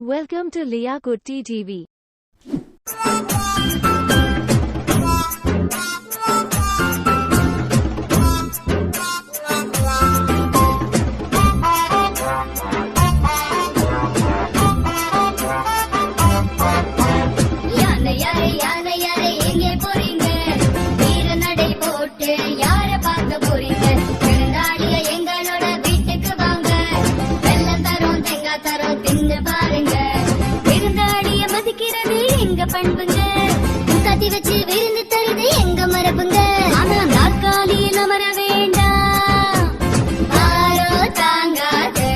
Welcome to Leah Kutti TV. பண்புங்க கத்தி வச்சு விருந்து தருது எங்க மரபுங்க ஆனா நாற்காலியில் அமர வேண்டாம் ஆரோ தாங்காது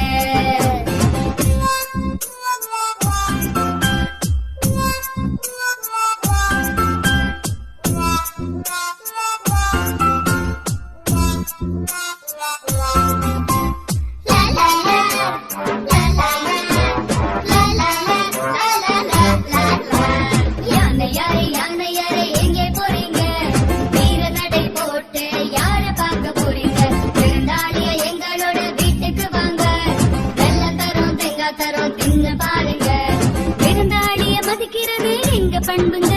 பண்புங்க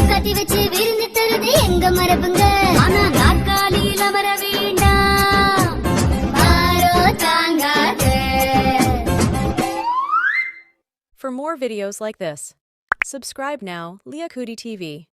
கத்தி வச்சு விருந்து தருது எங்க மரபுங்க ஆனா நாற்காலியில் அமர வேண்டாம் ஆரோ தாங்காது. For more videos like this, subscribe now, Leah Kutti TV.